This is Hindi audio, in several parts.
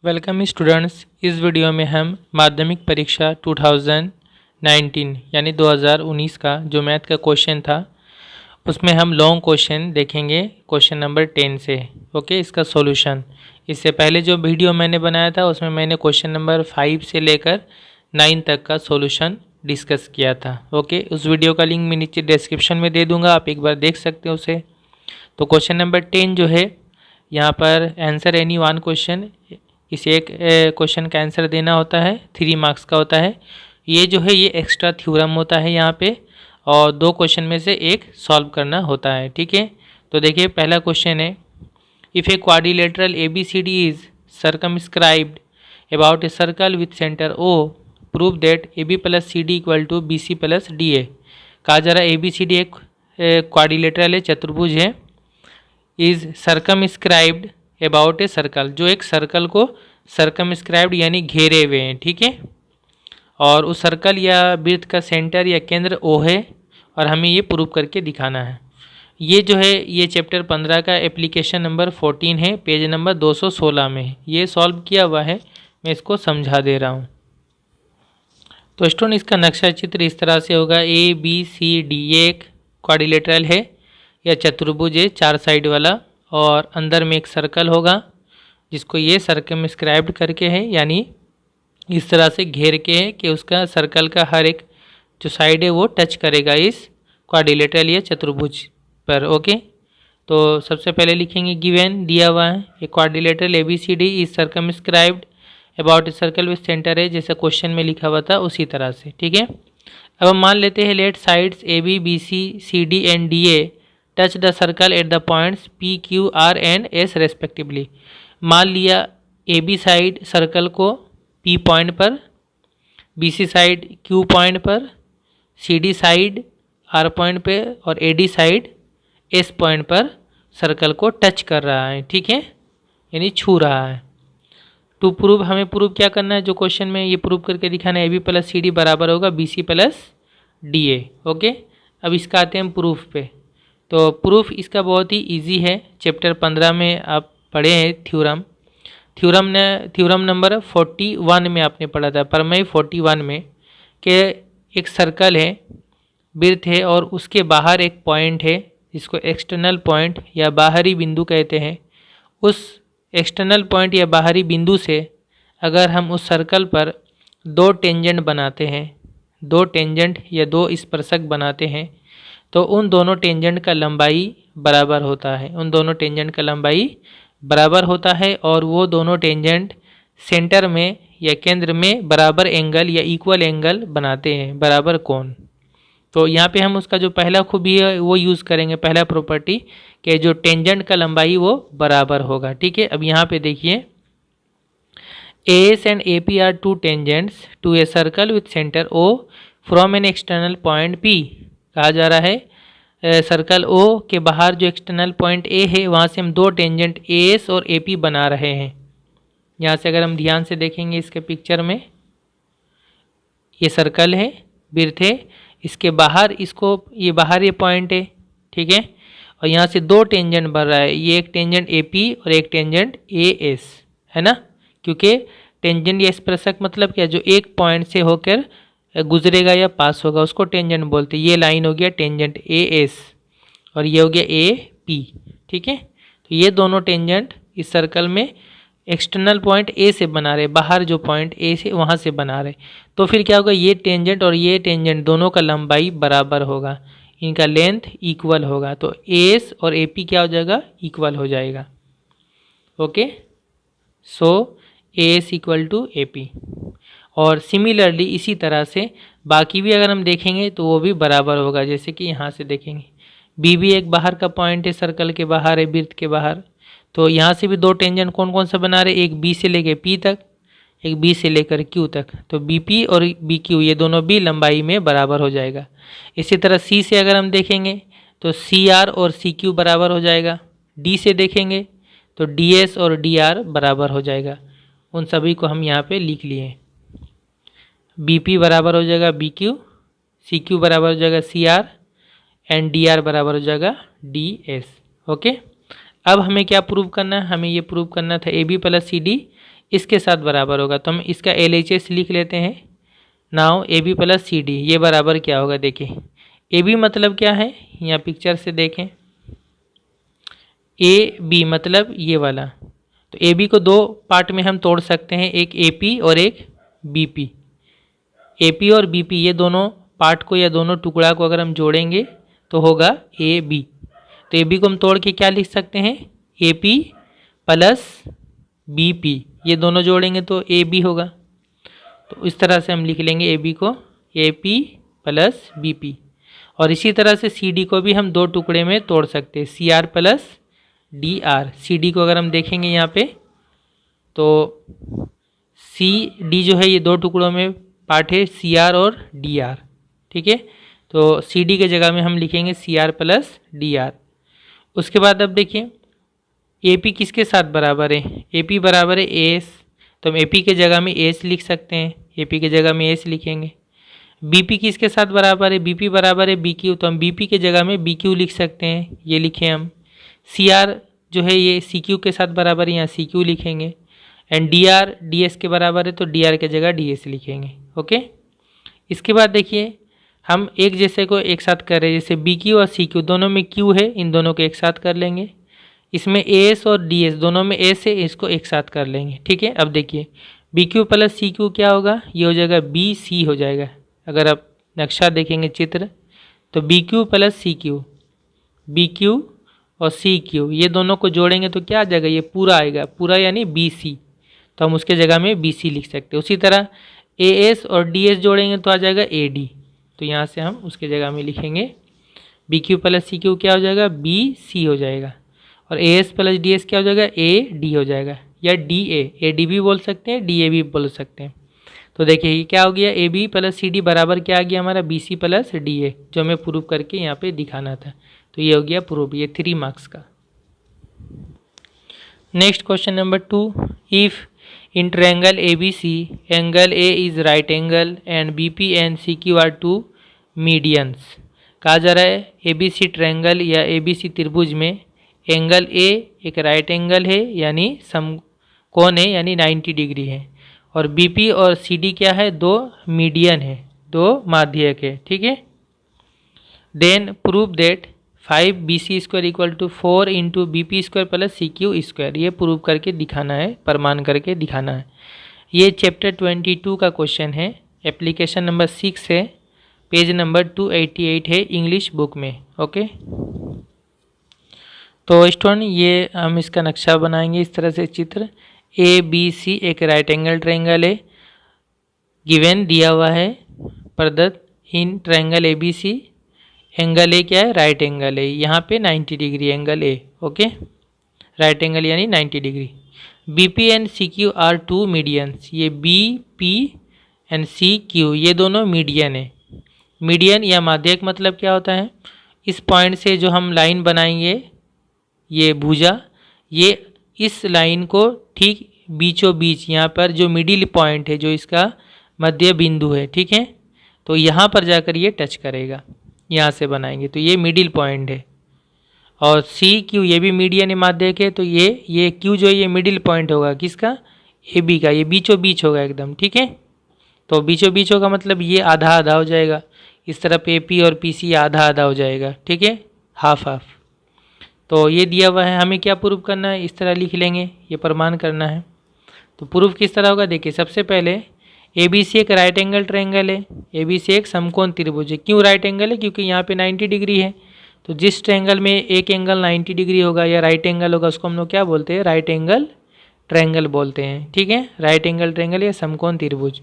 Welcome students. इस वीडियो में हम माध्यमिक परीक्षा 2019 यानी 2019 का जो मैथ का क्वेश्चन था उसमें हम लॉन्ग क्वेश्चन देखेंगे क्वेश्चन नंबर 10 से। ओके, इसका सॉल्यूशन। इससे पहले जो वीडियो मैंने बनाया था उसमें मैंने क्वेश्चन नंबर 5 से लेकर 9 तक का सॉल्यूशन डिस्कस किया था। ओके, उस वीडियो का लिंक मैं नीचे डिस्क्रिप्शन में दे दूँगा, आप एक बार देख सकते हो उसे। तो क्वेश्चन नंबर 10 जो है, यहाँ पर आंसर एनी वन क्वेश्चन, इस एक क्वेश्चन का आंसर देना होता है, 3 मार्क्स का होता है। ये जो है ये एक्स्ट्रा थ्योरम होता है यहाँ पे, और 2 क्वेश्चन में से एक सॉल्व करना होता है। ठीक है, तो देखिए पहला क्वेश्चन है, if a quadrilateral ABCD is circumscribed about a circle with centre O, prove that AB plus CD equal to BC plus DA। कहा जा रहा है ABCD एक क्वाड्रिलेटरल है, चतुर्भुज है, is circumscribed about a circle, जो एक सर्कल को सर्कमस्क्राइब्ड यानी घेरे हुए हैं। ठीक है, और उस सर्कल या वृत्त का सेंटर या केंद्र O है, और हमें ये प्रूव करके दिखाना है। ये जो है ये चैप्टर 15 का एप्लीकेशन नंबर 14 है, पेज नंबर 216 में है। ये सॉल्व किया हुआ है, मैं इसको समझा दे रहा हूँ। तो स्टूडेंट, इसका नक्शा चित्र इस तरह से होगा। ABCD ये एक क्वाड्रिलेटरल है या चतुर्भुज है, 4 साइड वाला, और अंदर में एक सर्कल होगा जिसको ये सर्कमस्क्राइब्ड करके है, यानी इस तरह से घेर के है कि उसका सर्कल का हर एक जो साइड है वो टच करेगा इस क्वाड्रिलेटरल या चतुर्भुज पर। ओके, तो सबसे पहले लिखेंगे गिवन, दिया हुआ है ए quadrilateral ABCD is circumscribed about a circle with centre है, जैसा क्वेश्चन में लिखा हुआ था उसी तरह से। ठीक है, अब हम मान लेते हैं let sides AB BC CD and DA touch the circle at the points P Q R and S respectively. मान लिया AB साइड सर्कल को P पॉइंट पर, BC साइड Q पॉइंट पर, CD साइड R पॉइंट पे, और AD साइड S पॉइंट पर सर्कल को टच कर रहा है। ठीक है, यानी छू रहा है। टू प्रूव, हमें प्रूव क्या करना है, जो क्वेश्चन में ये प्रूव करके दिखाना है, AB प्लस CD बराबर होगा BC प्लस DA। ओके, अब इसका आते हैं हम प्रूफ पे। तो प्रूफ इसका बहुत ही इजी है, चैप्टर 15 में आप पढ़े हैं थ्योरम नंबर 41 में आपने पढ़ा था, प्रमेय 41 में, कि एक सर्कल है, वृत्त है, और उसके बाहर एक पॉइंट है जिसको एक्सटर्नल पॉइंट या बाहरी बिंदु कहते हैं। उस एक्सटर्नल पॉइंट या बाहरी बिंदु से अगर हम उस सर्कल पर 2 टेंजेंट बनाते हैं, 2 टेंजेंट या 2 स्पर्शक बनाते हैं, तो उन दोनों टेंजेंट का लंबाई बराबर होता है, उन दोनों टेंजेंट का लंबाई बराबर होता है, और वो दोनों टेंजेंट सेंटर में या केंद्र में बराबर एंगल या इक्वल एंगल बनाते हैं, बराबर कोण। तो यहाँ पे हम उसका जो पहला खूबी है वो यूज़ करेंगे, पहला प्रॉपर्टी, कि जो टेंजेंट का लंबाई वो बराबर होगा। ठीक है, अब यहाँ पे देखिए, AS and AP are 2 tangents to a circle with centre O from an external point P। कहा जा रहा है सर्कल O के बाहर जो एक्सटर्नल पॉइंट A है वहाँ से हम 2 टेंजेंट AS और AP बना रहे हैं। यहाँ से अगर हम ध्यान से देखेंगे इसके पिक्चर में, ये सर्कल है, वृत्त है, इसके बाहर इसको ये बाहर ये पॉइंट है। ठीक है, और यहाँ से 2 टेंजेंट बन रहा है, ये एक टेंजेंट AP और एक टेंजेंट AS है ना, क्योंकि टेंजेंट या स्पर्शक मतलब क्या, जो एक पॉइंट से होकर गुजरेगा या पास होगा उसको टेंजेंट बोलते हैं। ये लाइन हो गया टेंजेंट AS और ये हो गया AP। ठीक है, तो ये दोनों टेंजेंट इस सर्कल में एक्सटर्नल पॉइंट A से बना रहे, बाहर जो पॉइंट A से वहाँ से बना रहे। तो फिर क्या होगा, ये टेंजेंट और ये टेंजेंट दोनों का लंबाई बराबर होगा, इनका लेंथ इक्वल होगा, तो AS और AP क्या हो जाएगा, इक्वल हो जाएगा। Okay, so AS equal to AP। और सिमिलरली इसी तरह से बाकी भी अगर हम देखेंगे तो वो भी बराबर होगा। जैसे कि यहाँ से देखेंगे B भी एक बाहर का पॉइंट है, सर्कल के बाहर है, वृत्त के बाहर, तो यहाँ से भी 2 टेंजेंट कौन कौन सा बना रहे, एक B से लेकर P तक, एक B से लेकर Q तक, तो BP और BQ ये दोनों भी लंबाई में बराबर हो जाएगा। इसी तरह C से अगर हम देखेंगे तो CR और CQ बराबर हो जाएगा। D से देखेंगे तो DS और DR बराबर हो जाएगा। उन सभी को हम यहाँ पे लिख लिए, BP बराबर हो जाएगा BQ, CQ बराबर हो जाएगा CR एंड DR बराबर हो जाएगा DS। ओके, अब हमें क्या प्रूव करना है, हमें ये प्रूव करना था AB प्लस CD इसके साथ बराबर होगा। तो हम इसका LHS लिख लेते हैं। नाउ AB प्लस CD ये बराबर क्या होगा, देखिए AB मतलब क्या है, यहाँ पिक्चर से देखें, AB मतलब ये वाला। तो AB को दो पार्ट में हम तोड़ सकते हैं, एक AP और एक BP। AP और BP ये दोनों पार्ट को या दोनों टुकड़ा को अगर हम जोड़ेंगे तो होगा AB। तो AB को हम तोड़ के क्या लिख सकते हैं, AP प्लस BP, ये दोनों जोड़ेंगे तो AB होगा। तो इस तरह से हम लिख लेंगे AB को AP प्लस BP। और इसी तरह से CD को भी हम दो टुकड़े में तोड़ सकते हैं, CR प्लस DR। CD को अगर हम देखेंगे यहाँ पे तो CD जो है ये दो टुकड़ों में पार्ट है, CR और DR, ठीक है। तो CD के जगह में हम लिखेंगे CR प्लस DR। उसके बाद अब देखिए AP किसके साथ बराबर है, AP बराबर है AS। तो हम AP के जगह में AS लिख सकते हैं, AP के जगह में AS लिखेंगे। BP किसके साथ बराबर है, BP बराबर है BQ। तो हम BP के जगह में BQ लिख सकते हैं, ये लिखें हम। CR जो है ये CQ के साथ बराबर है, यहाँ CQ लिखेंगे। एंड DR DS के बराबर है तो DR के जगह DS लिखेंगे, ओके। इसके बाद देखिए हम एक जैसे को एक साथ कर रहे हैं, जैसे BQ और CQ दोनों में Q है, इन दोनों को एक साथ कर लेंगे। इसमें AS और DS दोनों में S है, इसको एक साथ कर लेंगे, ठीक है। अब देखिए BQ प्लस CQ क्या होगा, ये हो जाएगा BC हो जाएगा। अगर आप नक्शा देखेंगे चित्र तो BQ प्लस CQ, BQ और CQ ये दोनों को जोड़ेंगे तो क्या आ जाएगा, ये पूरा आएगा, पूरा यानी BC। तो हम उसके जगह में BC लिख सकते हैं। उसी तरह AS और DS जोड़ेंगे तो आ जाएगा AD। तो यहाँ से हम उसके जगह में लिखेंगे BQ प्लस CQ क्या हो जाएगा, BC हो जाएगा। और AS प्लस DS क्या हो जाएगा, AD हो जाएगा, या AD भी बोल सकते हैं, DA भी बोल सकते हैं। तो देखिए ये क्या हो गया, AB प्लस CD बराबर क्या आ गया हमारा, BC प्लस DA, जो हमें प्रूव करके यहाँ पे दिखाना था। तो ये हो गया प्रूव, ये 3 मार्क्स का। Next question number 2, if in triangle ABC angle A is right angle and BP and CQ are two medians। कहा जा रहा है ABC ट्रायंगल या ABC त्रिभुज में एंगल A एक राइट एंगल है यानी समकोण है यानी 90 डिग्री है, और BP और CD क्या है, दो मीडियन है, दो माध्यक है, ठीक है। Then prove that 5BC square equal to 4 into BP square plus CQ square, ये प्रूव करके दिखाना है, प्रमाण करके दिखाना है। ये चैप्टर 22 का क्वेश्चन है, एप्लीकेशन नंबर 6 है, पेज नंबर 288 है इंग्लिश बुक में, ओके। तो स्टूडेंट ये हम इसका नक्शा बनाएंगे इस तरह से, चित्र ABC एक राइट एंगल ट्रायंगल है, गिवन दिया हुआ है, प्रदत्त in triangle ABC angle A क्या है, राइट एंगल है, यहाँ पे 90 degree angle A, okay, right angle यानी 90 degree. BP and CQ are two medians, ये BP एंड CQ ये दोनों मीडियन है। मीडियन या माध्यक मतलब क्या होता है, इस पॉइंट से जो हम लाइन बनाएंगे ये भुजा, ये इस लाइन को ठीक बीचों बीच यहाँ पर जो मिडिल पॉइंट है, जो इसका मध्य बिंदु है, ठीक है, तो यहाँ पर जाकर ये टच करेगा, यहाँ से बनाएंगे तो ये मिडिल पॉइंट है। और CQ ये भी मीडियन है, माध्यक है, तो ये Q जो है ये मिडिल पॉइंट होगा किसका, AB का, ये बीचों बीच होगा एकदम, ठीक है। तो बीचों बीच होगा मतलब ये आधा आधा हो जाएगा, इस तरफ AP और PC आधा आधा हो जाएगा, ठीक है, हाफ हाफ। तो ये दिया हुआ है, हमें क्या प्रूव करना है, इस तरह लिख लेंगे, ये प्रमाण करना है। तो प्रूफ किस तरह होगा, देखिए सबसे पहले ABC एक राइट एंगल ट्रायंगल है, ABC एक समकोण त्रिभुज है। क्यों राइट एंगल है, क्योंकि यहाँ पे 90 डिग्री है। तो जिस ट्रायंगल में एक एंगल 90 डिग्री होगा या राइट एंगल होगा उसको हम लोग क्या बोलते हैं, राइट एंगल ट्रायंगल बोलते हैं, ठीक है, राइट एंगल ट्रायंगल या समकोण त्रिभुज।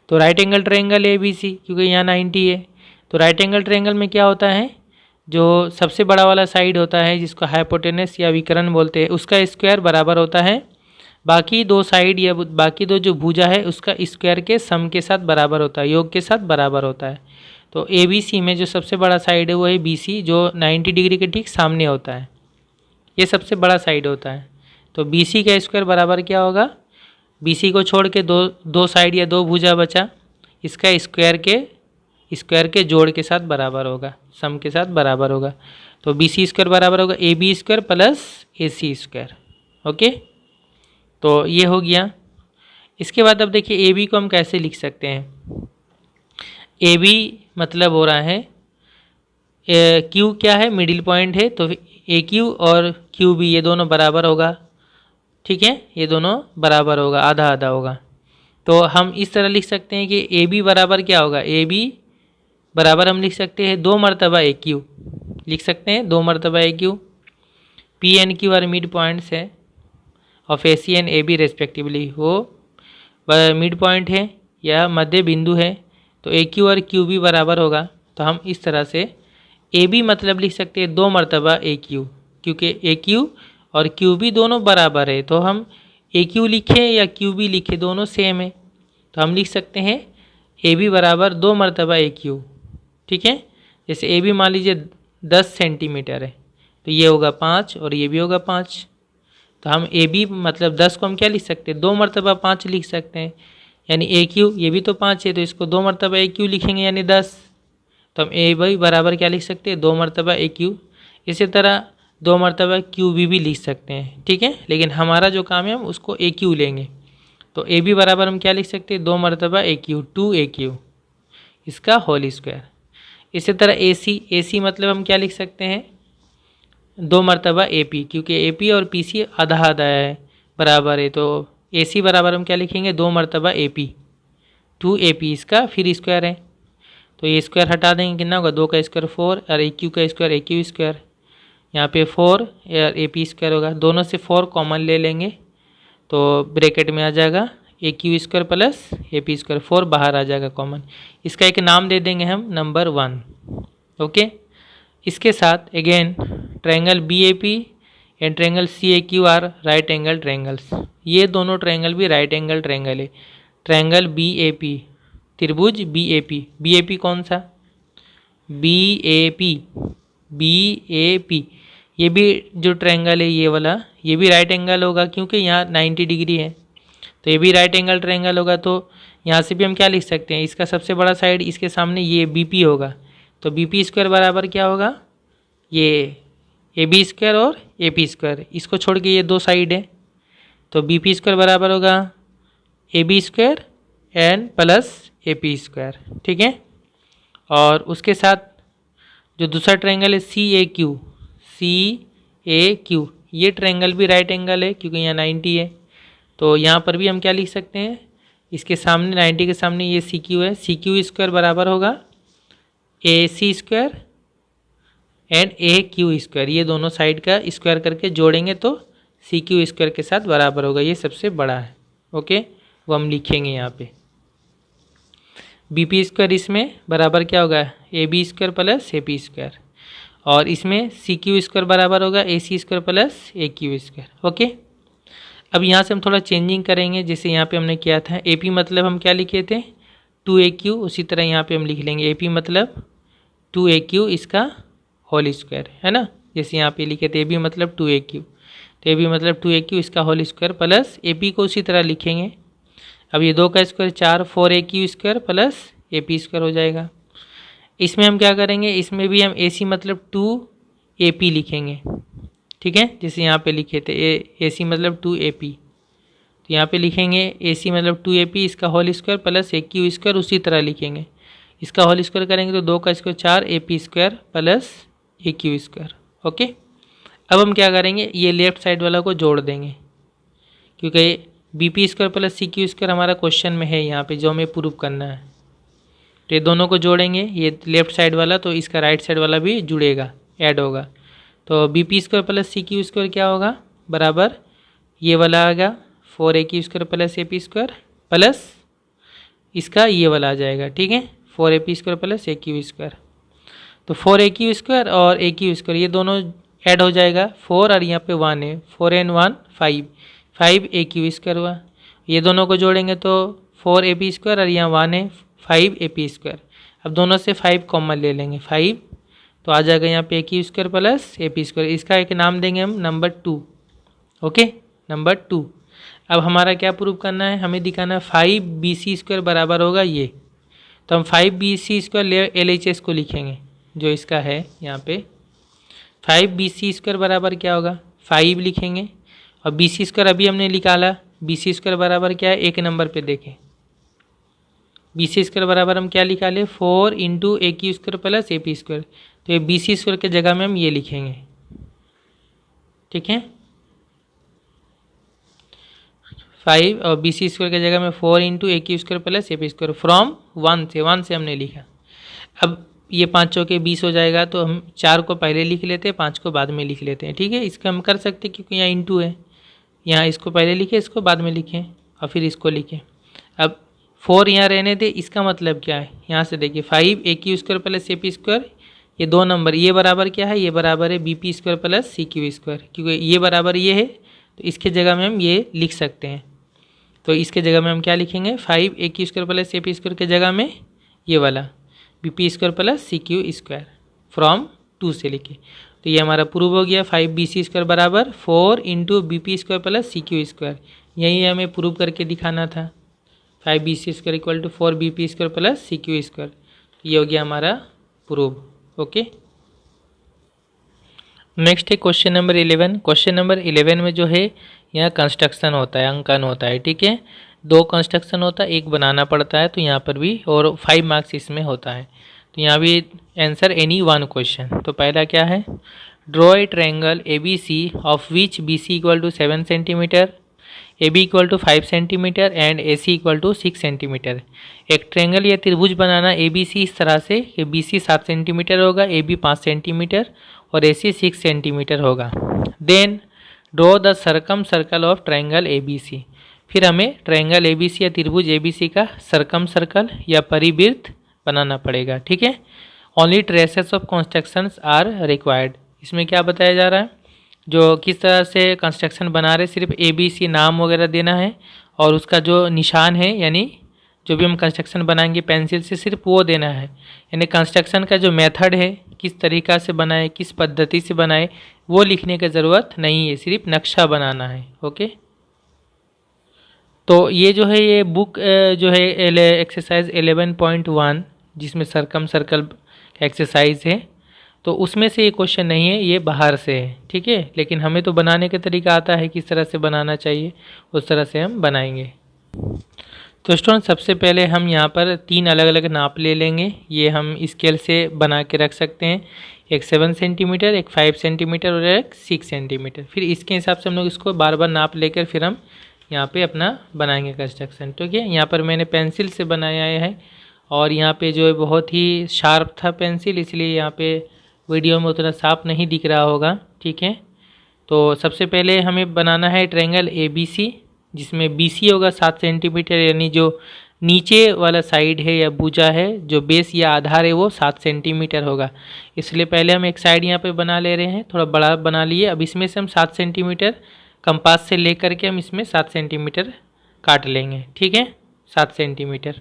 तो राइट एंगल ट्रायंगल ABC क्योंकि यहाँ 90 है। तो राइट एंगल ट्रायंगल में क्या होता है, जो सबसे बड़ा वाला साइड होता है जिसको हाइपोटेनस या विकर्ण बोलते हैं, उसका स्क्वायर बराबर होता है बाकी दो साइड या बाकी दो जो भुजा है उसका स्क्वायर के सम के साथ बराबर होता है, योग के साथ बराबर होता है। तो ABC में जो सबसे बड़ा साइड है वो है BC, जो 90 डिग्री के ठीक सामने होता है, ये सबसे बड़ा साइड होता है। तो BC का स्क्वायर बराबर क्या होगा, BC को छोड़ के दो साइड या दो भुजा बचा, इसका स्क्वायर के जोड़ के साथ बराबर होगा, सम के साथ बराबर होगा। तो BC स्क्वायर बराबर होगा AB square plus AC square, okay. तो ये हो गया इसके बाद अब देखिए ए बी को हम कैसे लिख सकते हैं। ए बी मतलब हो रहा है क्यू क्या है, मिडिल पॉइंट है, तो ए क्यू और क्यू बी ये दोनों बराबर होगा, ठीक है, ये दोनों बराबर होगा, आधा आधा होगा। तो हम इस तरह लिख सकते हैं कि ए बी बराबर क्या होगा, ए बी बराबर हम लिख सकते हैं 2 मरतबा ए क्यू, लिख सकते हैं 2 मरतबा A Q. P N Q R mid points है of A C and A B respectively, वो मिड पॉइंट है या मध्य बिंदु है, तो ए क्यू और क्यू बी बराबर होगा। तो हम इस तरह से ए बी मतलब लिख सकते हैं 2 मरतबा ए क्यू, क्योंकि ए क्यू और क्यू बी दोनों बराबर है, तो हम ए क्यू लिखें या क्यू बी लिखें दोनों सेम है, तो हम लिख सकते हैं ए बी बराबर 2 मरतबा ए क्यू, ठीक है। जैसे ए बी मान लीजिए 10 सेंटीमीटर है, तो ये होगा 5 और ये भी होगा 5, तो हम ए बी मतलब 10 को हम क्या लिख सकते हैं, 2 मरतबा 5 लिख सकते हैं, यानी ए क्यू ये भी तो 5 है, तो इसको 2 मरतबा ए क्यू लिखेंगे यानी 10, तो हम ए बी बराबर क्या लिख सकते हैं, 2 मरतबा ए क्यू। इसी तरह 2 मरतबा क्यू बी भी लिख सकते हैं, ठीक है, लेकिन हमारा जो काम है हम उसको ए क्यू लेंगे। तो ए बी बराबर हम क्या लिख सकते हैं, 2 मरतबा ए क्यू, 2 ए क्यू, इसका होल स्क्वायर। इसी तरह ए सी मतलब हम क्या लिख सकते हैं, 2 मरतबा ए पी, क्योंकि ए पी और पी सी आधा आधा है, बराबर है, तो ए सी बराबर हम क्या लिखेंगे, 2 मरतबा ए पी, 2 ए पी, इसका फिर स्क्वायर है, तो ये स्क्वायर हटा देंगे, कितना होगा, 2 का स्क्वायर 4 और ए क्यू का स्क्वायर ए क्यू स्क्वायर, यहाँ पे 4 और ए पी स्क्वायर होगा, दोनों से 4 कॉमन ले लेंगे, तो ब्रैकेट में आ जाएगा A Q square plus A P square, 4 बाहर आ जाएगा कॉमन। इसका एक नाम दे देंगे हम नंबर 1, ओके। इसके साथ again triangle B A P and triangle C A Q are right angle triangles, ये दोनों ट्रायंगल भी राइट एंगल ट्रायंगल है। ट्रायंगल बी ए पी, त्रिभुज बी ए पी कौन सा, बी ए पी, ये भी जो ट्रायंगल है ये वाला, ये भी राइट एंगल होगा, क्योंकि यहाँ 90 डिग्री है, तो ये भी राइट एंगल ट्रायंगल होगा। तो यहाँ से भी हम क्या लिख सकते हैं, इसका सबसे बड़ा साइड इसके सामने ये बी पी होगा, तो बी पी स्क्वायर बराबर क्या होगा, ये ए बी स्क्वायर और ए पी स्क्वायर, इसको छोड़ के ये 2 साइड है, तो बी पी स्क्वायर बराबर होगा A B square and plus A P square, ठीक है। और उसके साथ जो दूसरा ट्रायंगल है सी ए क्यू, ये ट्रायंगल भी राइट एंगल है, क्योंकि यहाँ 90 है, तो यहाँ पर भी हम क्या लिख सकते हैं, इसके सामने 90 के सामने ये सी क्यू है, सी क्यू स्क्वायर बराबर होगा A C square and A Q square, ये दोनों साइड का स्क्वायर करके जोड़ेंगे तो सी क्यू स्क्वायर के साथ बराबर होगा, ये सबसे बड़ा है, ओके, वो हम लिखेंगे यहाँ पे। बी पी स्क्वायर इसमें बराबर क्या होगा, A B square plus A P square, और इसमें सी क्यू स्क्वायर बराबर होगा A C square plus A Q square, okay. अब यहाँ से हम थोड़ा चेंजिंग करेंगे, जैसे यहाँ पे हमने किया था ए पी मतलब हम क्या लिखे थे 2 ए क्यू, उसी तरह यहाँ पे हम लिख लेंगे ए पी मतलब 2 ए क्यू, इसका होल स्क्वायर, है ना, जैसे यहाँ पे लिखे थे ए बी मतलब 2 ए क्यू, तो ए बी मतलब 2 ए क्यू, इसका whole square plus A P को उसी तरह लिखेंगे। अब ये 2 का square 4, 4 A Q square plus A P square हो जाएगा। इसमें हम क्या करेंगे, इसमें भी हम ए सी मतलब 2 ए पी लिखेंगे, ठीक है, जैसे यहाँ पे लिखे थे ए सी मतलब 2 ए पी, तो यहाँ पे लिखेंगे ए सी मतलब 2 ए पी, इसका whole square plus A Q square उसी तरह लिखेंगे, इसका होल स्क्वायर करेंगे तो 2 का square 4 A P square plus A Q square, okay. अब हम क्या करेंगे, ये लेफ्ट साइड वाला को जोड़ देंगे, क्योंकि B P square plus C Q square हमारा क्वेश्चन में है यहाँ पे, जो हमें प्रूव करना है, तो ये दोनों को जोड़ेंगे, ये लेफ्ट साइड वाला तो इसका राइट साइड वाला भी जुड़ेगा, ऐड होगा, तो B P square plus C Q square क्या होगा, बराबर ये वाला आएगा 4 A Q square plus A P square plus इसका ये वाला आ जाएगा, ठीक है, 4 A P square plus A Q square, तो 4 ए क्यू स्क्वायर और ए क्यू स्क्वायर ये दोनों ऐड हो जाएगा, 4 और यहाँ पे 1 है, 4 एंड 1 5 ए क्यू स्क्वायर हुआ, ये दोनों को जोड़ेंगे तो 4 ए पी स्क्वायर और यहाँ 1 है 5 ए पी स्क्वायर। अब दोनों से 5 कॉमन ले लेंगे, 5 तो आ जाएगा यहाँ पे A Q square plus A P square, इसका एक नाम देंगे हम नंबर 2, ओके, नंबर 2। अब हमारा क्या प्रूव करना है, हमें दिखाना है 5 बी सी स्क्वायर बराबर होगा ये, तो हम 5 B C square L H S को लिखेंगे, जो इसका है यहाँ पे 5 बी सी स्क्वायर बराबर क्या होगा 5 लिखेंगे, और बी सी स्क्वायर अभी हमने निकाला BC² बराबर क्या है, एक नंबर पे देखें, BC² बराबर हम क्या निकाले 4 इंटू AQ² प्लस AP²। तो ये BC² के जगह में हम ये लिखेंगे, ठीक है, 5 और BC² के जगह में 4 into AQ² plus AP² from 1 से हमने लिखा। अब ये 5 चौके 20 हो जाएगा, तो हम 4 को पहले लिख लेते हैं, 5 को बाद में लिख लेते हैं, ठीक है। इसका हम कर सकते हैं क्योंकि यहाँ इंटू है, यहाँ इसको पहले लिखें, इसको बाद में लिखें और फिर इसको लिखें। अब 4 यहाँ रहने दे, इसका मतलब क्या है, यहाँ से देखिए 5 AQ² प्लस AP², ये दो नंबर, ये बराबर क्या है, ये बराबर है BP² प्लस CQ², क्योंकि ये बराबर ये है तो इसके जगह में हम ये लिख सकते हैं। तो इसके जगह में हम क्या लिखेंगे, 5 AQ² प्लस AP² के जगह में ये वाला BP² प्लस CQ² फ्रॉम 2 से लिखे। तो ये हमारा प्रूव हो गया, 5 BC² बराबर 4 इंटू BP² प्लस CQ²। यही हमें प्रूव करके दिखाना था, 5 BC² equal to 4 BP² plus CQ²। ये हो गया हमारा प्रूव। ओके, नेक्स्ट है क्वेश्चन नंबर 11। क्वेश्चन नंबर 11 में जो है यहाँ कंस्ट्रक्शन होता है, अंकन होता है, ठीक है, 2 कंस्ट्रक्शन होता है, एक बनाना पड़ता है, तो यहाँ पर भी और 5 मार्क्स इसमें होता है। तो यहाँ भी आंसर एनी 1 क्वेश्चन। तो पहला क्या है, draw a triangle ABC of which BC equal to 7 centimetre, AB equal to 5 centimetre and AC equal to 6 centimetre. एक ट्रायंगल या त्रिभुज बनाना ABC इस तरह से कि BC 7 सेंटीमीटर होगा, AB 5 सेंटीमीटर और AC 6 सेंटीमीटर होगा। Then draw the circumcircle of triangle ABC। फिर हमें ट्रायंगल ABC या त्रिभुज ABC का सर्कम सर्कल या परिवृत्त बनाना पड़ेगा, ठीक है। Only traces of constructions are required. इसमें क्या बताया जा रहा है, जो किस तरह से कंस्ट्रक्शन बना रहे, सिर्फ ABC नाम वगैरह देना है और उसका जो निशान है, यानी जो भी हम कंस्ट्रक्शन बनाएंगे पेंसिल से, सिर्फ वो देना है। यानी कंस्ट्रक्शन का जो मेथड है, किस तरीक़ा से बनाए, किस पद्धति से बनाए, वो लिखने की ज़रूरत नहीं है, सिर्फ नक्शा बनाना है। ओके, तो ये जो है ये बुक जो है एक्सरसाइज 11.1 जिसमें सर्कम सर्कल का एक्सरसाइज है, तो उसमें से ये क्वेश्चन नहीं है, ये बाहर से है, ठीक है। लेकिन हमें तो बनाने का तरीका आता है, किस तरह से बनाना चाहिए उस तरह से हम बनाएंगे। तो स्टूडेंट सबसे पहले हम यहाँ पर 3 अलग अलग नाप ले लेंगे, ये हम स्केल से बना के रख सकते हैं, एक 7 सेंटीमीटर, एक 5 सेंटीमीटर और एक 6 सेंटीमीटर। फिर इसके हिसाब से हम लोग इसको बार बार नाप लेकर फिर हम यहाँ पे अपना बनाएंगे कंस्ट्रक्शन, ठीक है। यहाँ पर मैंने पेंसिल से बनाया है और यहाँ पे जो है बहुत ही शार्प था पेंसिल, इसलिए यहाँ पे वीडियो में उतना साफ नहीं दिख रहा होगा, ठीक है। तो सबसे पहले हमें बनाना है ट्रायंगल ABC, जिसमें BC होगा 7 सेंटीमीटर, यानी जो नीचे वाला साइड है या भुजा है, जो बेस या आधार है, वो 7 सेंटीमीटर होगा। इसलिए पहले हम एक साइड यहाँ पे बना ले रहे हैं, थोड़ा बड़ा बना लिए। अब इसमें से हम 7 सेंटीमीटर कंपास से ले करके हम इसमें 7 सेंटीमीटर काट लेंगे, ठीक है, 7 सेंटीमीटर।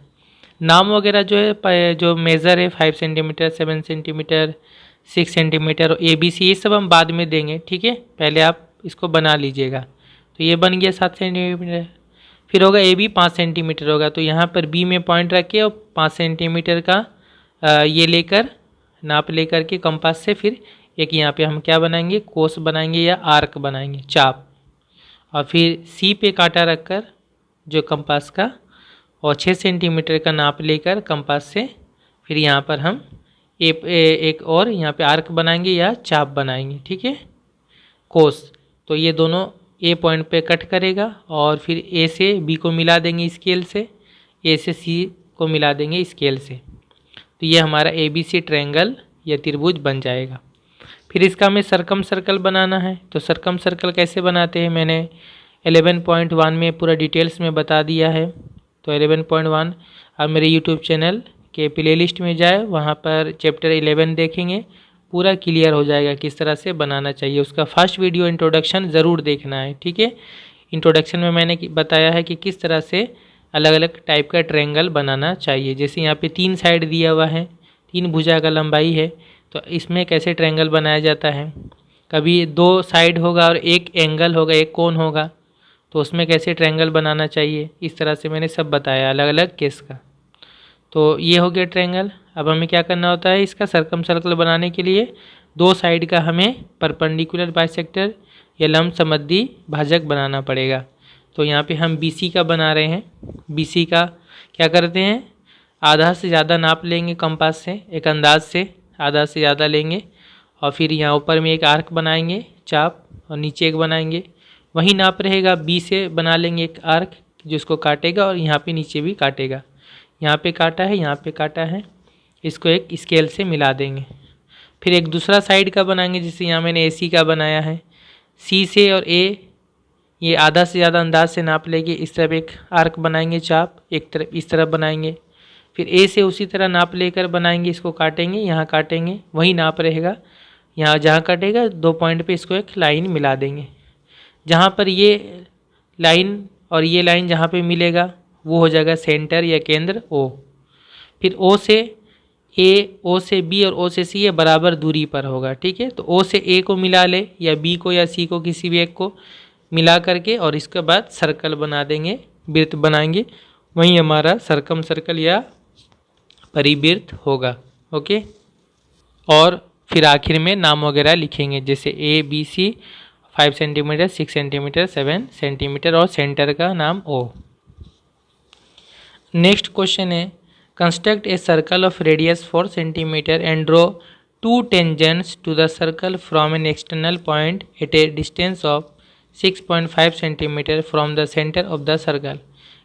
नाम वगैरह जो है, जो मेज़र है 5 सेंटीमीटर, 7 सेंटीमीटर, 6 सेंटीमीटर, ABC, ये सब हम बाद में देंगे, ठीक है। पहले आप इसको बना लीजिएगा। तो ये बन गया 7 सेंटीमीटर। फिर होगा AB 5 सेंटीमीटर होगा, तो यहाँ पर B में पॉइंट रख के और 5 सेंटीमीटर का ये लेकर नाप लेकर के कंपास से फिर एक यहाँ पे हम क्या बनाएंगे, कोस बनाएंगे या आर्क बनाएंगे, चाप। और फिर C पे कांटा रखकर जो कंपास का, और 6 सेंटीमीटर का नाप लेकर कंपास से फिर यहाँ पर हम एक और यहाँ पे आर्क बनाएंगे या चाप बनाएंगे, ठीक है, कोस। तो ये दोनों A पॉइंट पे कट करेगा और फिर A से B को मिला देंगे स्केल से, A से C को मिला देंगे स्केल से। तो ये हमारा ABC ट्रायंगल या त्रिभुज बन जाएगा। फिर इसका हमें सर्कम सर्कल बनाना है। तो सर्कम सर्कल कैसे बनाते हैं मैंने 11.1 में पूरा डिटेल्स में बता दिया है। तो 11.1 आप मेरे YouTube चैनल के प्लेलिस्ट में जाए, वहाँ पर चैप्टर 11 देखेंगे, पूरा क्लियर हो जाएगा किस तरह से बनाना चाहिए। उसका फर्स्ट वीडियो इंट्रोडक्शन ज़रूर देखना है, ठीक है। इंट्रोडक्शन में मैंने बताया है कि किस तरह से अलग अलग टाइप का ट्रायंगल बनाना चाहिए। जैसे यहाँ पे 3 साइड दिया हुआ है, 3 भुजा का लंबाई है, तो इसमें कैसे ट्रायंगल बनाया जाता है। कभी 2 साइड होगा और एक एंगल होगा, एक कोण होगा, तो उसमें कैसे ट्रायंगल बनाना चाहिए, इस तरह से मैंने सब बताया अलग अलग केस का। तो ये हो गया ट्रायंगल। अब हमें क्या करना होता है, इसका सर्कम सर्कल बनाने के लिए 2 साइड का हमें परपेंडिकुलर बाइसेक्टर या लंबसमद्वी भाजक बनाना पड़ेगा। तो यहाँ पे हम BC का बना रहे हैं। BC का क्या करते हैं, आधा से ज़्यादा नाप लेंगे कंपास से, एक अंदाज से आधा से ज़्यादा लेंगे और फिर यहाँ ऊपर में एक आर्क बनाएंगे चाप और नीचे एक बनाएंगे। वही नाप रहेगा, B से बना लेंगे एक आर्क जिसको काटेगा और यहाँ पे नीचे भी काटेगा। यहाँ पे काटा है, यहाँ पे काटा है, इसको एक स्केल से मिला देंगे। फिर एक दूसरा साइड का बनाएंगे, जिससे यहाँ मैंने AC का बनाया है। C से और A ये आधा से ज़्यादा अंदाज से नाप लेंगे, इस तरफ एक आर्क बनाएंगे चाप, एक तरफ इस तरफ बनाएंगे। फिर A से उसी तरह नाप लेकर बनाएंगे, इसको काटेंगे, यहाँ काटेंगे, वही नाप रहेगा। यहाँ जहाँ कटेगा 2 पॉइंट पे इसको एक लाइन मिला देंगे। जहाँ पर ये लाइन और ये लाइन जहाँ पे मिलेगा वो हो जाएगा सेंटर या केंद्र O। फिर O से A, O से B और O से C ये बराबर दूरी पर होगा, ठीक है। तो O से A को मिला ले या B को या C को, किसी भी एक को मिला करके और इसके बाद सर्कल बना देंगे, वृत्त बनाएंगे, वही हमारा सर्कम सर्कल या परिवृत्त होगा। ओके, और फिर आखिर में नाम वगैरह लिखेंगे, जैसे ABC 5 सेंटीमीटर, 6 सेंटीमीटर, 7 सेंटीमीटर और सेंटर का नाम O। नेक्स्ट क्वेश्चन है, construct a circle of radius 4 centimetre and draw 2 tangents to the circle from an external point at a distance of 6.5 centimetre from the centre of the circle.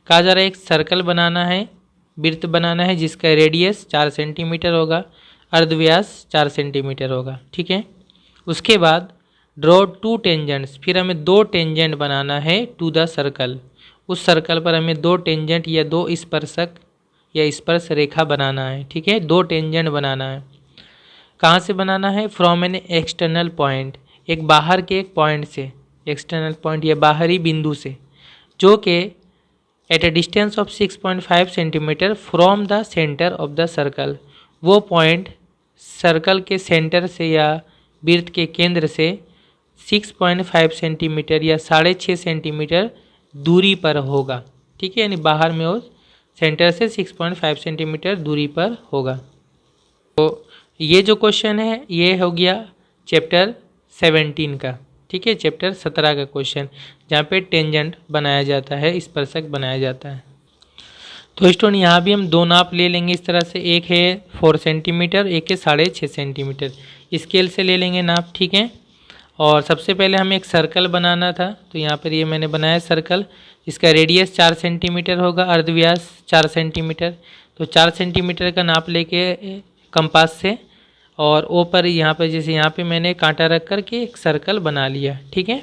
कहा जा रहा है एक सर्कल बनाना है, वृत्त बनाना है जिसका रेडियस 4 सेंटीमीटर होगा, अर्धव्यास 4 सेंटीमीटर होगा, ठीक है। उसके बाद ड्रॉ 2 टेंजेंट्स, फिर हमें 2 टेंजेंट बनाना है टू द सर्कल। उस सर्कल पर हमें 2 टेंजेंट या 2 स्पर्शक या स्पर्श रेखा बनाना है, ठीक है। 2 टेंजेंट बनाना है। कहाँ से बनाना है, फ्रॉम एन एक्सटर्नल पॉइंट, एक बाहर के एक पॉइंट से, एक्सटर्नल पॉइंट या बाहरी बिंदु से, जो कि at a distance of 6.5 centimetre from the centre of the circle. वो पॉइंट सर्कल के सेंटर से या वृत्त के केंद्र से 6.5 सेंटीमीटर या 6.5 सेंटीमीटर दूरी पर होगा, ठीक है। यानी बाहर में हो, सेंटर से 6.5 सेंटीमीटर दूरी पर होगा। तो ये जो क्वेश्चन है ये हो गया चैप्टर 17 का, ठीक है। चैप्टर 17 का क्वेश्चन, जहाँ पे टेंजेंट बनाया जाता है, स्पर्शक बनाया जाता है। तो स्टूडेंट यहाँ भी हम 2 नाप ले लेंगे इस तरह से, एक है 4 सेंटीमीटर, एक है 6.5 सेंटीमीटर, स्केल से ले लेंगे नाप, ठीक है। और सबसे पहले हमें एक सर्कल बनाना था, तो यहाँ पर ये मैंने बनाया सर्कल, इसका रेडियस 4 सेंटीमीटर होगा, अर्धव्यास 4 सेंटीमीटर। तो 4 सेंटीमीटर का नाप लेके कंपास से और ओ पर यहाँ पर, जैसे यहाँ पे मैंने कांटा रख कर के एक सर्कल बना लिया, ठीक है।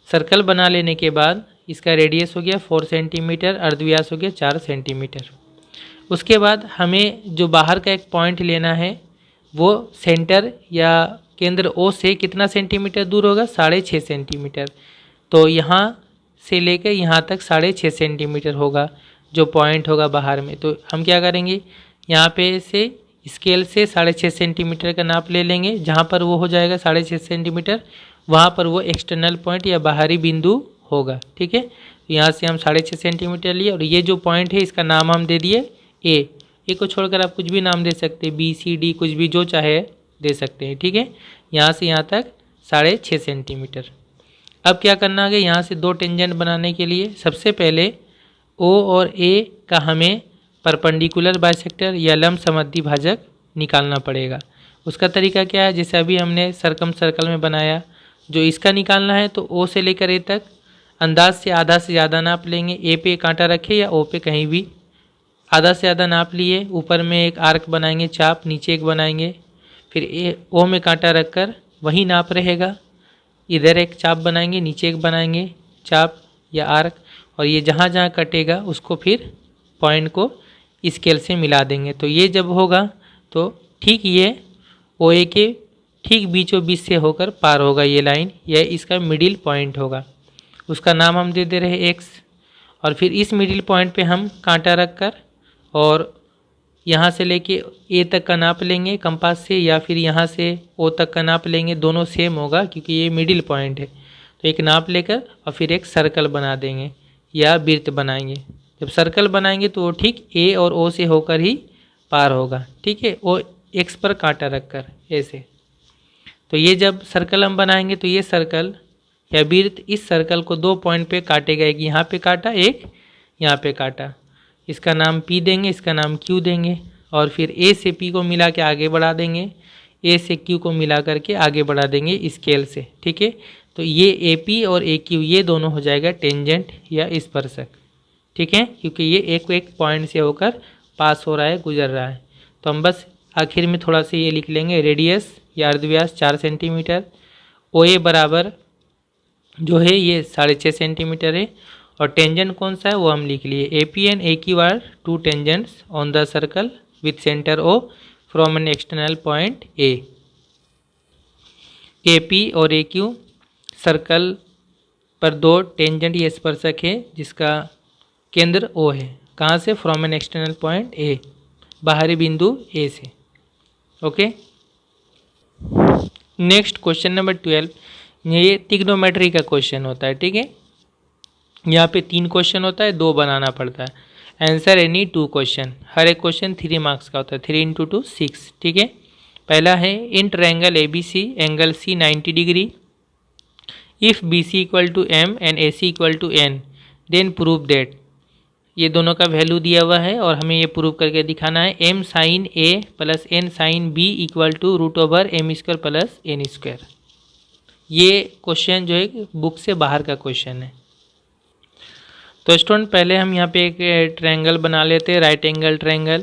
सर्कल बना लेने के बाद इसका रेडियस हो गया 4 सेंटीमीटर, अर्धव्यास हो गया 4 सेंटीमीटर। उसके बाद हमें जो बाहर का एक पॉइंट लेना है वो सेंटर या केंद्र O से कितना सेंटीमीटर दूर होगा, 6.5 सेंटीमीटर। तो यहाँ से लेकर यहाँ तक 6.5 सेंटीमीटर होगा जो पॉइंट होगा बाहर में। तो हम क्या करेंगे, यहाँ पे से स्केल से 6.5 सेंटीमीटर का नाप ले लेंगे, जहाँ पर वो हो जाएगा 6.5 सेंटीमीटर, वहाँ पर वो एक्सटर्नल पॉइंट या बाहरी बिंदु होगा, ठीक है। तो यहाँ से हम 6.5 सेंटीमीटर लिए और ये जो पॉइंट है इसका नाम हम दे दिए ए को छोड़कर आप कुछ भी नाम दे सकते हैं, BCD, कुछ भी जो चाहे दे सकते हैं, ठीक है। यहाँ से यहाँ तक 6.5 सेंटीमीटर। अब क्या करना है, यहाँ से 2 टेंजेंट बनाने के लिए सबसे पहले O और A का हमें परपेंडिकुलर बाइसेक्टर या लंब समद्वि भाजक निकालना पड़ेगा। उसका तरीका क्या है, जैसे अभी हमने सर्कम सर्कल में बनाया, जो इसका निकालना है तो O से लेकर A तक अंदाज से आधा से ज़्यादा नाप लेंगे। A पे कांटा रखे या O पे कहीं भी, आधा से ज़्यादा नाप लिए, ऊपर में एक आर्क बनाएंगे चाप, नीचे एक बनाएंगे, फिर O में कांटा रखकर वही नाप रहेगा, इधर एक चाप बनाएंगे, नीचे एक बनाएंगे चाप या आर्क, और ये जहाँ जहाँ कटेगा उसको फिर पॉइंट को स्केल से मिला देंगे। तो ये जब होगा तो ठीक ये OA के ठीक बीचों बीच से होकर पार होगा ये लाइन, यह इसका मिडिल पॉइंट होगा। उसका नाम हम दे दे रहे X। और फिर इस मिडिल पॉइंट पे हम कांटा रख कर और यहाँ से लेके A तक का नाप लेंगे कंपास से, या फिर यहाँ से O तक का नाप लेंगे, दोनों सेम होगा क्योंकि ये मिडिल पॉइंट है। तो एक नाप लेकर और फिर एक सर्कल बना देंगे या वृत्त बनाएंगे। जब सर्कल बनाएंगे तो वो ठीक A और O से होकर ही पार होगा, ठीक है। O X पर कांटा रख कर ऐसे। तो ये जब सर्कल हम बनाएंगे तो ये सर्कल या वृत्त इस सर्कल को 2 पॉइंट पे काटेगा, एक यहाँ पे काटा, एक यहाँ पे काटा। इसका नाम P देंगे, इसका नाम Q देंगे, और फिर A से P को मिला के आगे बढ़ा देंगे, A से Q को मिला करके आगे बढ़ा देंगे स्केल से, ठीक है। तो ये AP और AQ ये दोनों हो जाएगा टेंजेंट या स्पर्शक, ठीक है, क्योंकि ये एक पॉइंट से होकर पास हो रहा है, गुजर रहा है। तो हम बस आखिर में थोड़ा सा ये लिख लेंगे, रेडियस या अर्धव्यास 4 सेंटीमीटर, OA बराबर जो है ये 6.5 सेंटीमीटर है, और टेंजेंट कौन सा है वो हम लिख लिए, AP and AQ are 2 tangents on the circle with centre O from an external point A। AP और AQ सर्कल पर 2 टेंजेंट या स्पर्शक है जिसका केंद्र O है, कहाँ से, from an external point A, बाहरी बिंदु A से, ओके। नेक्स्ट क्वेश्चन नंबर 12, ये ट्रिग्नोमेट्री का क्वेश्चन होता है, ठीक है। यहाँ पे 3 क्वेश्चन होता है, 2 बनाना पड़ता है। आंसर एनी 2 क्वेश्चन, हर एक क्वेश्चन 3 मार्क्स का होता है, 3 × 2 6, ठीक है। पहला है in triangle ABC angle C 90 degree, if BC equal to M and AC equal to N then prove that. ये दोनों का वैल्यू दिया हुआ है और हमें ये प्रूव करके दिखाना है, M sin A plus N sin B equal to √M² plus N²। ये क्वेश्चन जो है बुक से बाहर का क्वेश्चन है। तो स्टूडेंट पहले हम यहाँ पे एक ट्रायंगल बना लेते हैं, राइट एंगल ट्रायंगल,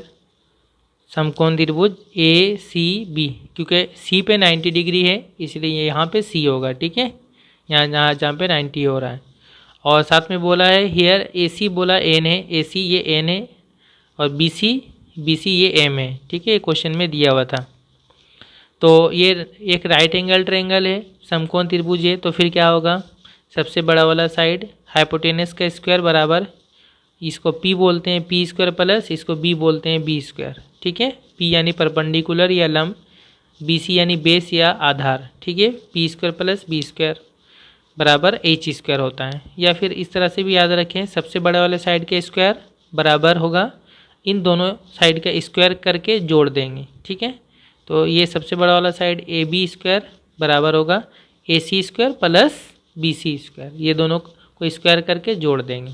समकोण त्रिभुज ACB, क्योंकि C पे 90 डिग्री है इसलिए यहाँ पे C होगा, ठीक है, जहाँ पे 90 हो रहा है। और साथ में बोला है हियर AC बोला N है, AC ये N है, और BC ये M है, ठीक है, ये क्वेश्चन में दिया हुआ था। तो ये एक राइट एंगल ट्रायंगल है, समकोण त्रिभुज है, तो फिर क्या होगा, सबसे बड़ा वाला साइड हाइपोटेनस का स्क्वायर बराबर, इसको P बोलते हैं P² प्लस इसको B बोलते हैं B², ठीक है। P यानी परपेंडिकुलर या लंब, BC यानी बेस या आधार, ठीक है, P² प्लस B² बराबर H² होता है। या फिर इस तरह से भी याद रखें, सबसे बड़ा वाले साइड के स्क्वायर बराबर होगा, इन दोनों साइड का स्क्वायर करके जोड़ देंगे, ठीक है। तो ये सबसे बड़ा वाला साइड AB² बराबर होगा AC² प्लस BC², ये दोनों को स्क्वायर करके जोड़ देंगे।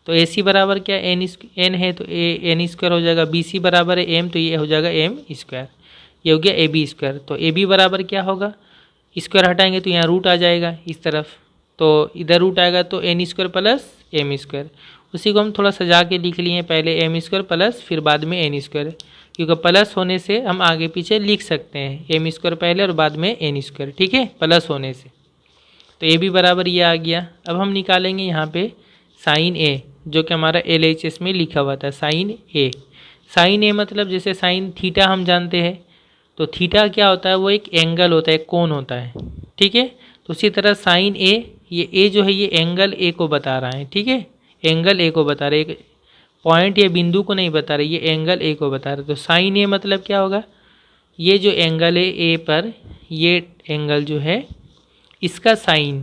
तो AC बराबर क्या, N है तो N² हो जाएगा, BC बराबर है M तो ये हो जाएगा M², ये हो गया AB²। तो AB बराबर क्या होगा, स्क्वायर हटाएंगे तो यहाँ रूट आ जाएगा इस तरफ, तो इधर रूट आएगा तो N² प्लस M²। उसी को हम थोड़ा सजा के लिख लिए, पहले M² प्लस फिर बाद में N², क्योंकि प्लस होने से हम आगे पीछे लिख सकते हैं, M² पहले और बाद में N², ठीक है, प्लस होने से। तो AB बराबर ये आ गया। अब हम निकालेंगे यहाँ पे साइन A, जो कि हमारा LHS में लिखा हुआ था, साइन A। साइन A मतलब जैसे साइन थीटा हम जानते हैं, तो थीटा क्या होता है, वो एक एंगल होता है, कोण होता है, ठीक है। तो उसी तरह साइन A, ये A जो है ये एंगल A को बता रहा है, ठीक है, एंगल A को बता रहा है, एक पॉइंट या बिंदु को नहीं बता रहा, ये एंगल A को बता रहा है। तो साइन A मतलब क्या होगा, ये जो एंगल है A पर, ये एंगल जो है इसका साइन,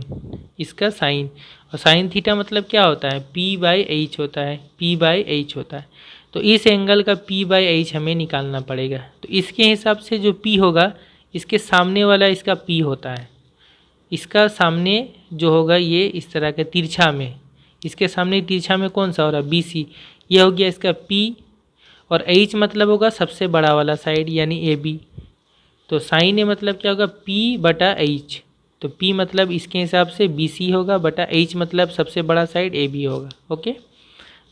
और साइन थीटा मतलब क्या होता है, P/H होता है, P/H होता है। तो इस एंगल का P/H हमें निकालना पड़ेगा। तो इसके हिसाब से जो P होगा, इसके सामने वाला इसका P होता है, इसका सामने जो होगा ये इस तरह के तिरछा में, इसके सामने तिरछा में कौन सा हो रहा है, BC, ये हो गया इसका P, और H मतलब होगा सबसे बड़ा वाला साइड यानी AB। तो साइन A मतलब क्या होगा, P/H, तो P मतलब इसके हिसाब से BC होगा, बटा H मतलब सबसे बड़ा साइड AB होगा, ओके।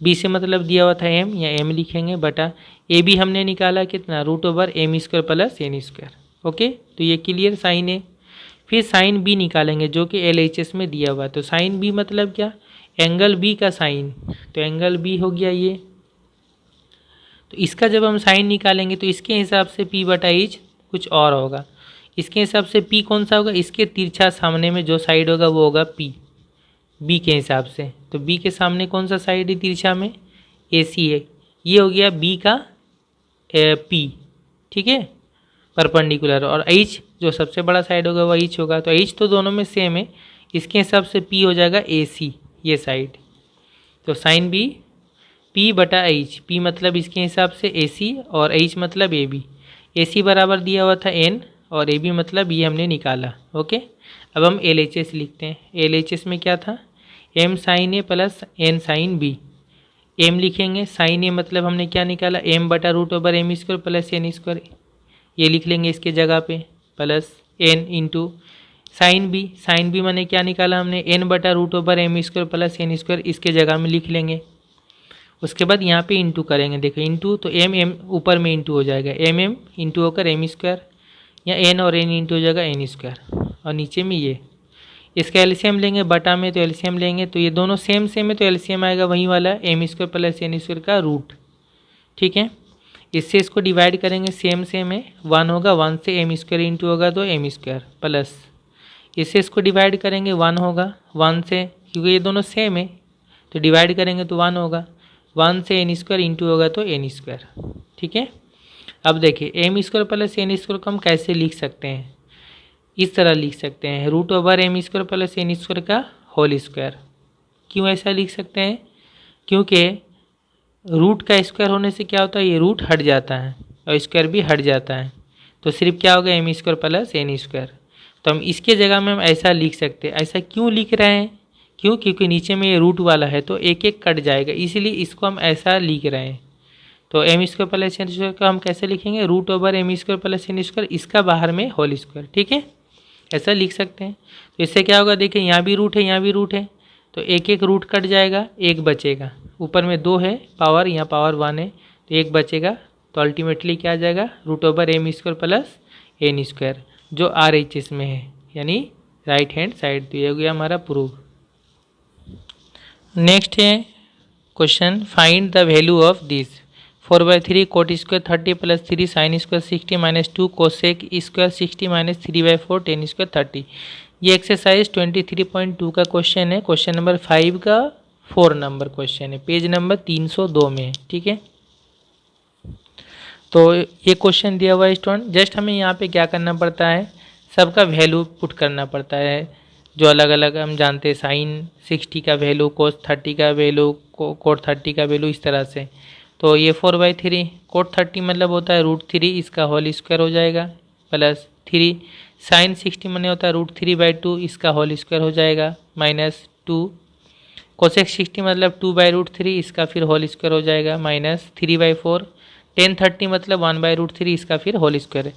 B से मतलब दिया हुआ था M, या M लिखेंगे, बटा AB हमने निकाला कितना, √M² प्लस N², ओके। तो ये क्लियर साइन है। फिर साइन B निकालेंगे जो कि LHS में दिया हुआ है। तो साइन B मतलब क्या, एंगल B का साइन, तो एंगल B हो गया ये। तो इसका जब हम साइन निकालेंगे तो इसके हिसाब से P/H कुछ और होगा, इसके हिसाब से P कौन सा होगा, इसके तिरछा सामने में जो साइड होगा वो होगा P, B के हिसाब से। तो B के सामने कौन सा साइड है तिरछा में, AC है, ये हो गया B का P, ठीक है, परपेंडिकुलर। और H जो सबसे बड़ा साइड होगा वो H होगा, तो H तो दोनों में सेम है, इसके हिसाब से P हो जाएगा AC, ये साइड। तो साइन B P/H, P मतलब इसके हिसाब से AC और H मतलब AB। AC बराबर दिया हुआ था N और ए बी मतलब ये हमने निकाला। ओके, अब हम LHS लिखते हैं। LHS में क्या था, M sine A plus N sine B. M लिखेंगे, साइन ए मतलब हमने क्या निकाला, एम बटा root over M square plus N square, ये लिख लेंगे इसके जगह पे, plus N into sine B. Sine B मैंने क्या निकाला हमने, एन बटा root over M square plus N square, इसके जगह में लिख लेंगे। उसके बाद यहाँ पे इंटू करेंगे, देखो इंटू तो एम एम ऊपर में इंटू हो जाएगा, एम एम इंटू होकर एम स्क्वायर, या एन और एन इंटू हो जाएगा एन स्क्वायर, और नीचे में ये इसका एलसीएम लेंगे, बटा में तो एलसीएम लेंगे, तो ये दोनों सेम सेम है तो एलसीएम आएगा वही वाला M square plus N square का रूट। ठीक है, इससे इसको डिवाइड करेंगे, सेम सेम है, 1 होगा, 1 से एम स्क्वायर इंटू होगा तो एम स्क्वायर, प्लस इससे इसको डिवाइड करेंगे, 1 होगा, 1 से, क्योंकि ये दोनों सेम है तो डिवाइड करेंगे तो 1 होगा, 1 से एन स्क्वायर इंटू होगा तो एन स्क्वायर। ठीक है, अब देखिए M square plus N square को हम कैसे लिख सकते हैं, इस तरह लिख सकते हैं, root over M square plus N square का होल स्क्वायर। क्यों ऐसा लिख सकते हैं, क्योंकि रूट का स्क्वायर होने से क्या होता है, ये रूट हट जाता है और स्क्वायर भी हट जाता है, तो सिर्फ क्या होगा, M square plus N square. तो हम इसके जगह में हम ऐसा लिख सकते हैं। ऐसा क्यों लिख रहे हैं, क्यों, क्योंकि नीचे में ये रूट वाला है तो एक एक कट जाएगा, इसीलिए इसको हम ऐसा लिख रहे हैं। तो M square plus N square का हम कैसे लिखेंगे, root over M square plus N square, इसका बाहर में होल स्क्वायर। ठीक है, ऐसा लिख सकते हैं। तो इससे क्या होगा, देखिए यहाँ भी रूट है, यहाँ भी रूट है, तो एक एक रूट कट जाएगा, एक बचेगा, ऊपर में 2 है पावर, यहाँ पावर 1 है तो एक बचेगा, तो अल्टीमेटली क्या आ जाएगा, root over M square plus N square, जो RHS में है, यानी राइट हैंड साइड। तो ये हो गया हमारा प्रूफ। नेक्स्ट है question, find the value of this 4/3 coat square 30 plus 3 sine square 60 minus 2 cosec square 60 minus 3/4 ten square 30। ये एक्सरसाइज 23.2 का क्वेश्चन है, क्वेश्चन नंबर 5 का 4 नंबर क्वेश्चन है, पेज नंबर 302 में है। ठीक है, तो ये क्वेश्चन दिया हुआ है स्टूडेंट, जस्ट हमें यहाँ पे क्या करना पड़ता है, सबका वैल्यू पुट करना पड़ता है, जो अलग अलग हम जानते हैं, साइन 60 का वैल्यू, कोस 30 का वैल्यू, कोट 30 का वैल्यू, इस तरह से। तो ये 4/3 कोट 30 मतलब होता है √3, इसका होल स्क्वायर हो जाएगा, प्लस 3 साइन 60 माने होता है √3/2, इसका होल स्क्वायर हो जाएगा, माइनस 2 कोसेक 60 मतलब 2/√3, इसका फिर होल स्क्वायर हो जाएगा, माइनस 3/4 टेन 30 मतलब 1/√3, इसका फिर होल स्क्वायर है।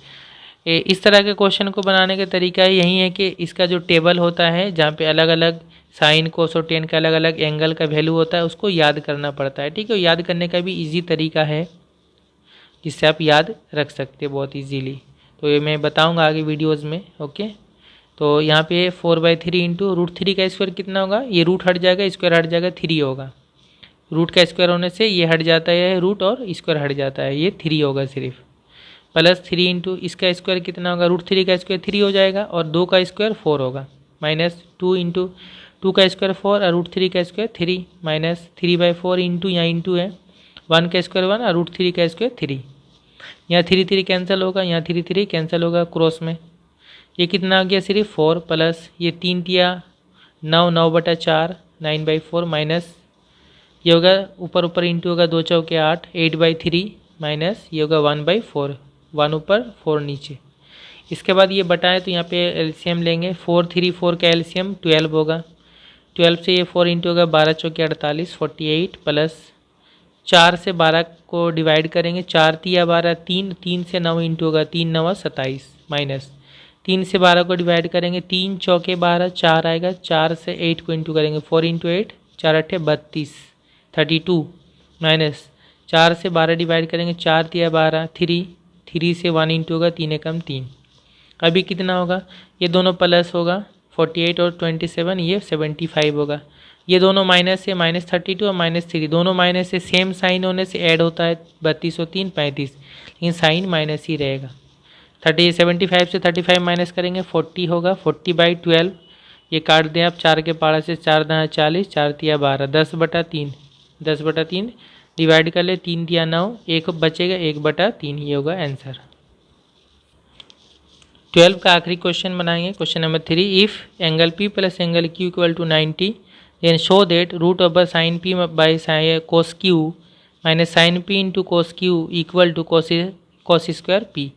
इस तरह के क्वेश्चन को बनाने का तरीका यही है कि इसका जो टेबल होता है, जहाँ पे अलग अलग साइन कोस और टेन का अलग अलग एंगल का वैल्यू होता है, उसको याद करना पड़ता है। ठीक है, याद करने का भी इजी तरीका है, जिससे आप याद रख सकते हैं बहुत इजीली। तो ये मैं बताऊंगा आगे वीडियोस में। ओके, तो यहाँ पे 4/3 इंटू √3 का स्क्वायर कितना होगा, ये रूट हट जाएगा, स्क्वायर हट जाएगा, 3 होगा, रूट का स्क्वायर होने से ये हट जाता है रूट और स्क्वायर हट जाता है, ये 3 होगा सिर्फ, प्लस 3 इंटू इसका स्क्वायर कितना होगा, √3 का स्क्वायर 3 हो जाएगा, और 2 का स्क्वायर 4 होगा, माइनस 2 इंटू 2 का स्क्वायर 4 और √3 का स्क्वायर 3, माइनस 3/4 इंटू, यहाँ इंटू है, 1 का स्क्वायर 1 और √3 का स्क्वायर 3, यहाँ 3 कैंसिल होगा, यहाँ 3 कैंसिल होगा क्रॉस में, ये कितना आ गया सिर्फ 4, प्लस ये 3 तिया 9, 9/4 9/4, माइनस ये होगा ऊपर ऊपर इंटू होगा, 2 चौके 8 8/3, माइनस ये होगा 1/4, 1 ऊपर 4 नीचे। इसके बाद ये बटाए तो यहाँ पे एलसीएम लेंगे, 4 3 4 का एलसीएम 12 होगा, 12 से ये 4 इंटू होगा, 12 चौके 48 48, प्लस 4 से 12 को डिवाइड करेंगे, 4 तिया 12 3, 3 से 9 इंटू होगा, 3 9 27, माइनस 3 से 12 को डिवाइड करेंगे, 3 चौके 12 4 आएगा, 4 से 8 को इंटू करेंगे, 4 इंटू 8 4 8 32 32, माइनस 4 से 12 डिवाइड करेंगे, 4 तिया 12 3 से 1 इंटू होगा, 3 एकम 3, अभी कितना होगा, ये दोनों प्लस होगा, 48 और 27 ये 75 होगा, ये दोनों माइनस से, -32 और -3 दोनों माइनस से सेम साइन होने से ऐड होता है, 32 और 3 35, लेकिन साइन माइनस ही रहेगा। 75 से 35 माइनस करेंगे, 40 होगा, 40/12, ये काट दें आप 4 के पारा से, 4 दाना 40, 4 तिया 12, 10/3 10/3 डिवाइड कर ले, 3 तिया 9, एक बचेगा 1/3, ये होगा आंसर। 12 का आखिरी क्वेश्चन बनाएंगे, question number 3, if angle P plus angle Q equal to 90 then show that root over sine P by cos Q minus sine P into cos Q equal to cos square P।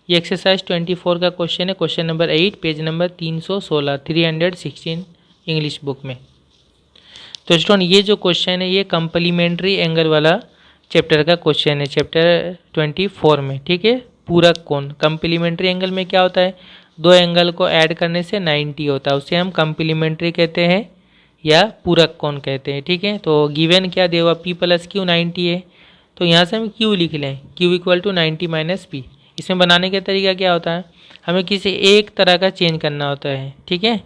ये एक्सरसाइज 24 का क्वेश्चन है, question number 8, page number 316, 316 English book में। तो स्टूडेंट ये जो क्वेश्चन है ये कंप्लीमेंट्री एंगल वाला चैप्टर का क्वेश्चन है, चैप्टर 24 में, ठीक है। पूरक कोण, कंप्लीमेंट्री एंगल में क्या होता है, दो एंगल को ऐड करने से 90 होता है, उसे हम कंप्लीमेंट्री कहते हैं या पूरक कोण कहते हैं, ठीक है। तो गिवन क्या दिया हुआ, P + Q 90 है, तो यहाँ से हम Q लिख लें, Q = 90 - P। इसमें बनाने का तरीका क्या होता है, हमें किसी एक तरह का चेंज करना होता है, ठीक है।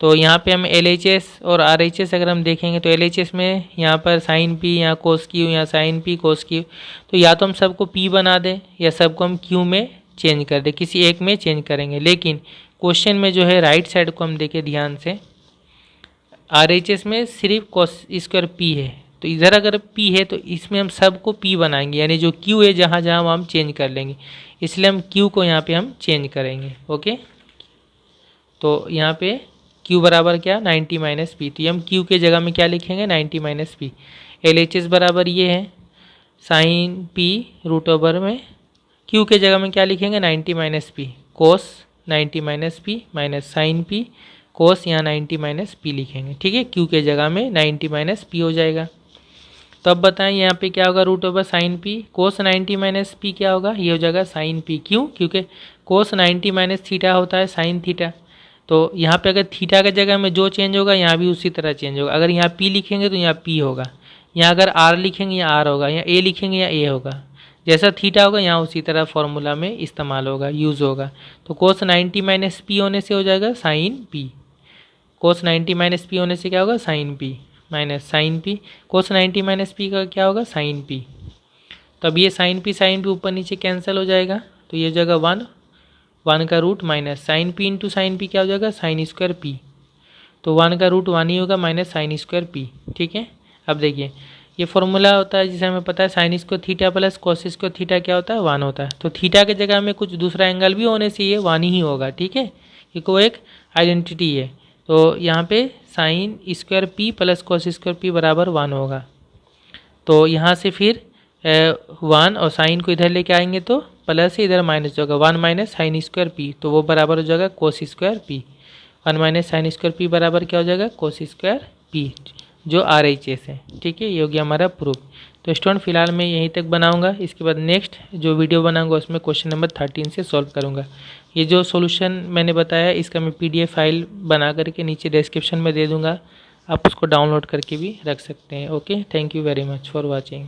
तो यहाँ पे हम LHS और RHS अगर हम देखेंगे तो LHS में यहाँ पर sin P, यहाँ cos Q, यहाँ sin P cos Q, तो या तो हम सबको P बना दें या सबको हम Q में चेंज कर दें, किसी एक में चेंज करेंगे। लेकिन क्वेश्चन में जो है राइट साइड को हम देखें ध्यान से, RHS में सिर्फ cos² P है, तो इधर अगर P है तो इसमें हम सबको P बनाएंगे, यानी जो Q है जहाँ जहाँ हम चेंज कर लेंगे, इसलिए हम Q को यहाँ पे हम चेंज करेंगे, ओके। तो यहाँ पे Q बराबर क्या, 90 - P, तो ये हम Q के जगह में क्या लिखेंगे, 90 - P। LHS बराबर ये है sin P √ में, Q के जगह में क्या लिखेंगे, 90 - P, cos 90 - P minus sin P cos, यहाँ 90 - P लिखेंगे, ठीक है। Q के जगह में 90 - P हो जाएगा। तो अब बताएं यहाँ पे क्या होगा, √ sin P, cos 90 - P क्या होगा, ये हो जाएगा sin P। क्यों, क्योंकि cos 90 - थीटा होता है sin थीटा, तो यहाँ पे अगर थीटा के जगह में जो चेंज होगा यहाँ भी उसी तरह चेंज होगा। अगर यहाँ P लिखेंगे तो यहाँ P होगा, यहाँ अगर R लिखेंगे यहाँ R होगा, यहाँ A लिखेंगे यहाँ A होगा, जैसा थीटा होगा यहाँ उसी तरह फॉर्मूला में इस्तेमाल होगा, यूज़ होगा। तो cos 90 - P होने से हो जाएगा sin P, cos 90 - P होने से क्या होगा, sin P minus sin P, cos 90 - P का क्या होगा, sin P। तो अब ये sin P ऊपर नीचे कैंसिल हो जाएगा, तो ये हो जाएगा 1 का root minus sin P × sin P क्या हो जाएगा, sin² P, तो 1 का रूट 1 ही होगा माइनस sin² P, ठीक है। अब देखिए ये फॉर्मूला होता है जिसे हमें पता है sin² थीटा + cos² थीटा क्या होता है, 1 होता है। तो थीटा के जगह में कुछ दूसरा एंगल भी होने से ये 1 ही होगा, ठीक है, क्योंकि वो एक आइडेंटिटी है। तो यहाँ पे sin² P + cos² P बराबर 1 होगा। तो यहाँ से फिर 1 और साइन को इधर लेके आएंगे तो प्लस है, इधर माइनस होगा, 1 - sin² P, तो वो बराबर हो जाएगा cos² P। 1 - sin² P बराबर क्या हो जाएगा, cos² P, जो RHS है, ठीक है। ये हो गया हमारा प्रूफ। तो स्टूडेंट फिलहाल मैं यहीं तक बनाऊंगा, इसके बाद नेक्स्ट जो वीडियो बनाऊंगा उसमें क्वेश्चन नंबर 13 से सॉल्व करूंगा। ये जो सॉल्यूशन मैंने बताया इसका मैं PDF फाइल बना करके नीचे डिस्क्रिप्शन में दे दूँगा, आप उसको डाउनलोड करके भी रख सकते हैं। Okay, thank you very much for watching.